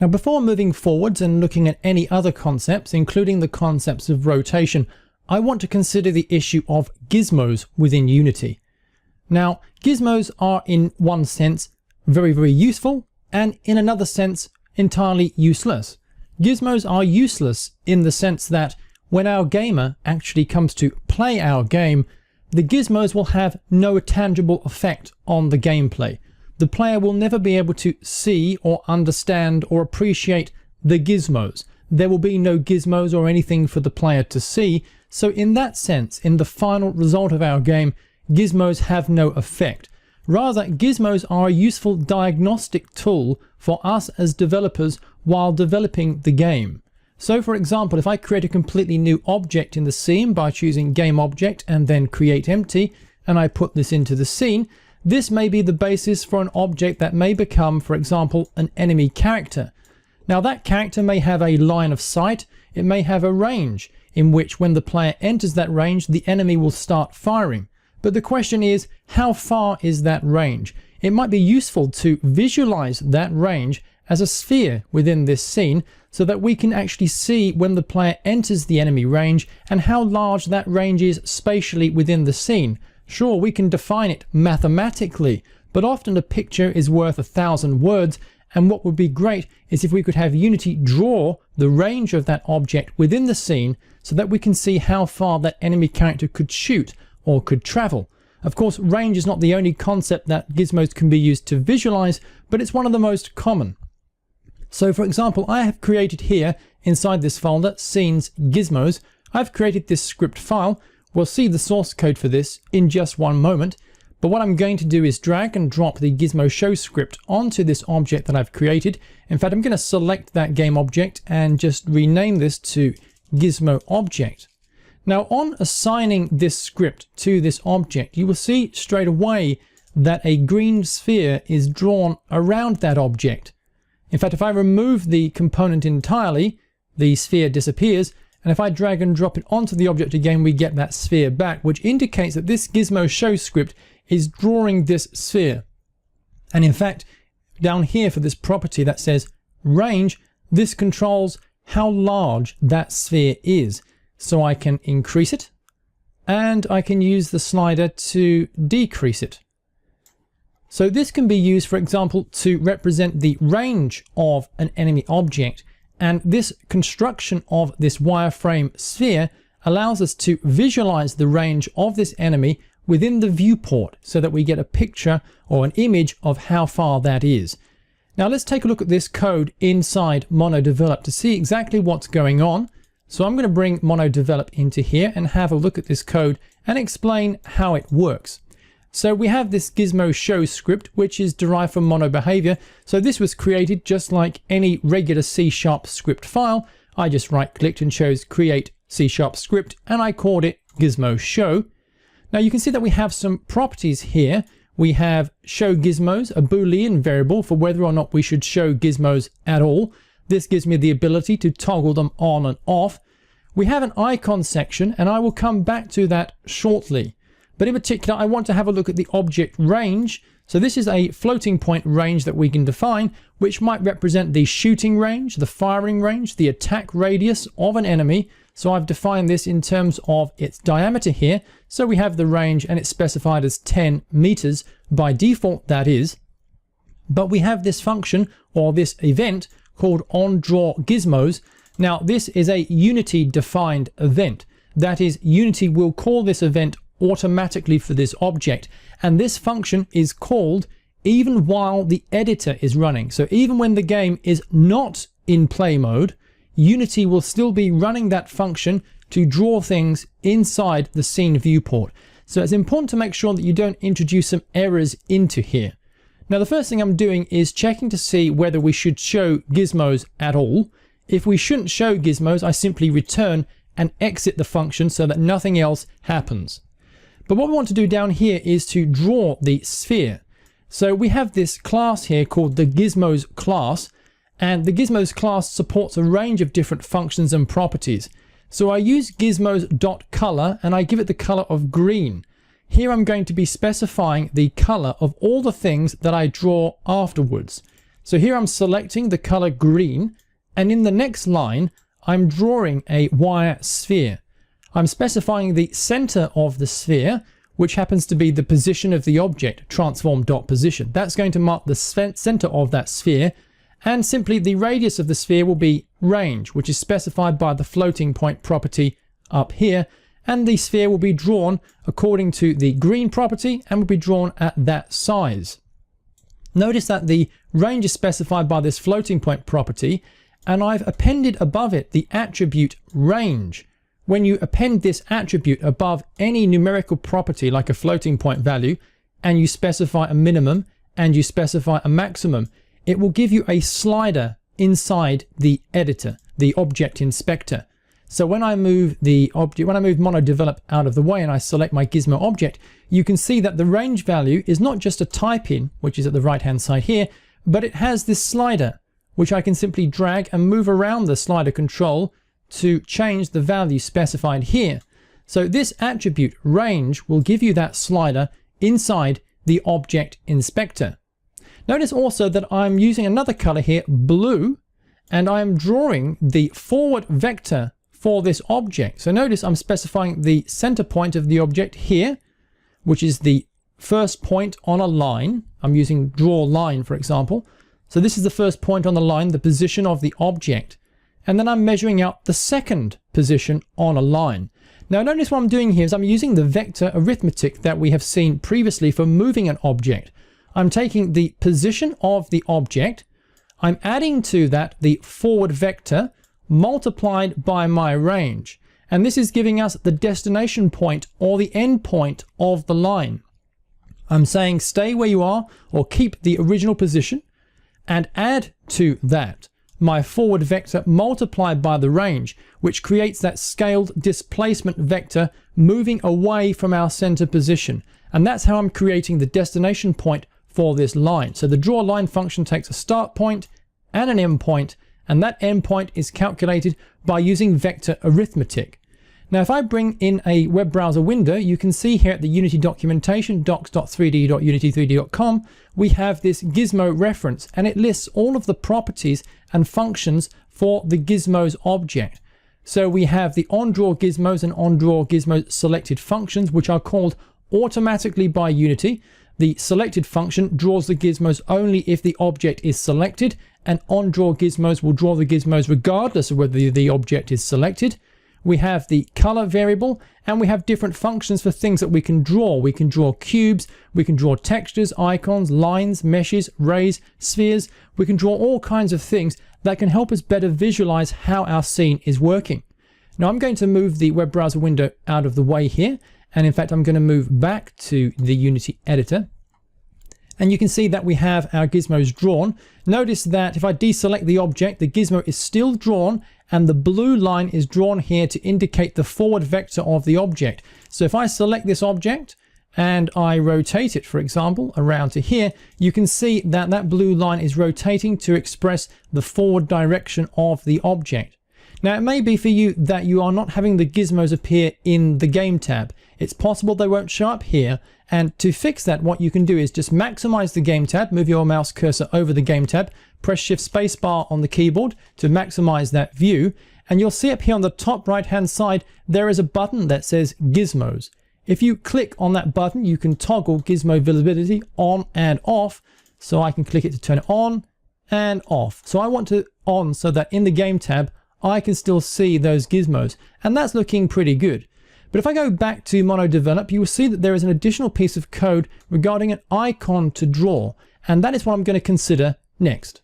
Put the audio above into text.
Now, before moving forwards and looking at any other concepts, including the concepts of rotation, I want to consider the issue of gizmos within Unity. Now, gizmos are in one sense very, very useful, and in another sense entirely useless. Gizmos are useless in the sense that when our gamer actually comes to play our game, the gizmos will have no tangible effect on the gameplay. The player will never be able to see or understand or appreciate the gizmos. There will be no gizmos or anything for the player to see. So in that sense, in the final result of our game, gizmos have no effect. Rather, gizmos are a useful diagnostic tool for us as developers while developing the game. So for example, if I create a completely new object in the scene by choosing game object and then create empty, and I put this into the scene, this may be the basis for an object that may become, for example, an enemy character. Now that character may have a line of sight, it may have a range in which when the player enters that range, the enemy will start firing. But the question is, how far is that range? It might be useful to visualize that range as a sphere within this scene so that we can actually see when the player enters the enemy range and how large that range is spatially within the scene. Sure, we can define it mathematically, but often a picture is worth 1,000 words, and what would be great is if we could have Unity draw the range of that object within the scene so that we can see how far that enemy character could shoot or could travel. Of course, range is not the only concept that gizmos can be used to visualize, but it's one of the most common. So for example, I have created here inside this folder, scenes gizmos, I've created this script file. We'll see the source code for this in just one moment. But what I'm going to do is drag and drop the gizmo show script onto this object that I've created. In fact, I'm going to select that game object and just rename this to gizmo object. Now on assigning this script to this object, you will see straight away that a green sphere is drawn around that object. In fact, if I remove the component entirely, the sphere disappears. And if I drag and drop it onto the object again, we get that sphere back, which indicates that this gizmo show script is drawing this sphere. And in fact, down here for this property that says range, this controls how large that sphere is. So I can increase it and I can use the slider to decrease it. So this can be used, for example, to represent the range of an enemy object. And this construction of this wireframe sphere allows us to visualize the range of this enemy within the viewport so that we get a picture or an image of how far that is. Now let's take a look at this code inside MonoDevelop to see exactly what's going on. So I'm going to bring MonoDevelop into here and have a look at this code and explain how it works. So we have this gizmo show script, which is derived from MonoBehavior. So this was created just like any regular C# script file. I just right clicked and chose create C# script and I called it gizmo show. Now you can see that we have some properties here. We have show gizmos, a Boolean variable for whether or not we should show gizmos at all. This gives me the ability to toggle them on and off. We have an icon section and I will come back to that shortly. But in particular, I want to have a look at the object range. So this is a floating point range that we can define, which might represent the shooting range, the firing range, the attack radius of an enemy. So I've defined this in terms of its diameter here. So we have the range and it's specified as 10 meters by default, that is. But we have this function or this event called onDrawGizmos. Now this is a Unity defined event. That is, Unity will call this event automatically for this object, and this function is called even while the editor is running. So even when the game is not in play mode, Unity will still be running that function to draw things inside the scene viewport. So it's important to make sure that you don't introduce some errors into here. Now the first thing I'm doing is checking to see whether we should show gizmos at all. If we shouldn't show gizmos, I simply return and exit the function so that nothing else happens. But what we want to do down here is to draw the sphere. So we have this class here called the Gizmos class, and the Gizmos class supports a range of different functions and properties. So I use gizmos.color and I give it the color of green. Here I'm going to be specifying the color of all the things that I draw afterwards. So here I'm selecting the color green, and in the next line, I'm drawing a wire sphere. I'm specifying the center of the sphere, which happens to be the position of the object, transform.position. That's going to mark the center of that sphere, and simply the radius of the sphere will be range, which is specified by the floating point property up here, and the sphere will be drawn according to the green property and will be drawn at that size. Notice that the range is specified by this floating point property, and I've appended above it the attribute range. When you append this attribute above any numerical property like a floating point value, and you specify a minimum and you specify a maximum, it will give you a slider inside the editor, the object inspector. So when I move the object, when I move MonoDevelop out of the way and I select my Gizmo object, you can see that the range value is not just a type in, which is at the right hand side here, but it has this slider, which I can simply drag and move around the slider control to change the value specified here. So this attribute range will give you that slider inside the object inspector. Notice also that I'm using another color here, blue, and I'm drawing the forward vector for this object. So notice I'm specifying the center point of the object here, which is the first point on a line. I'm using draw line, for example. So this is the first point on the line, the position of the object. And then I'm measuring out the second position on a line. Now notice what I'm doing here is I'm using the vector arithmetic that we have seen previously for moving an object. I'm taking the position of the object, I'm adding to that the forward vector multiplied by my range. And this is giving us the destination point or the end point of the line. I'm saying stay where you are or keep the original position and add to that my forward vector multiplied by the range, which creates that scaled displacement vector moving away from our center position. And that's how I'm creating the destination point for this line. So the draw line function takes a start point and an end point, and that end point is calculated by using vector arithmetic. Now if I bring in a web browser window, you can see here at the Unity documentation, docs.3d.unity3d.com, we have this Gizmo reference, and it lists all of the properties and functions for the Gizmos object. So we have the onDraw Gizmos and onDraw Gizmos selected functions, which are called automatically by Unity. The selected function draws the gizmos only if the object is selected, and onDraw Gizmos will draw the gizmos regardless of whether the object is selected. We have the color variable, and we have different functions for things that we can draw. We can draw cubes, we can draw textures, icons, lines, meshes, rays, spheres. We can draw all kinds of things that can help us better visualize how our scene is working. Now I'm going to move the web browser window out of the way here, and in fact I'm going to move back to the Unity editor. And you can see that we have our gizmos drawn. Notice that if I deselect the object, the gizmo is still drawn, and the blue line is drawn here to indicate the forward vector of the object. So if I select this object and I rotate it, for example, around to here, you can see that that blue line is rotating to express the forward direction of the object. Now it may be for you that you are not having the gizmos appear in the game tab. It's possible they won't show up here, and to fix that, what you can do is just maximize the game tab, move your mouse cursor over the game tab, press Shift Spacebar on the keyboard to maximize that view, and you'll see up here on the top right hand side there is a button that says Gizmos. If you click on that button, you can toggle gizmo visibility on and off. So I can click it to turn it on and off. So I want to on so that in the game tab I can still see those gizmos, and that's looking pretty good. But if I go back to MonoDevelop, you will see that there is an additional piece of code regarding an icon to draw, and that is what I'm going to consider next.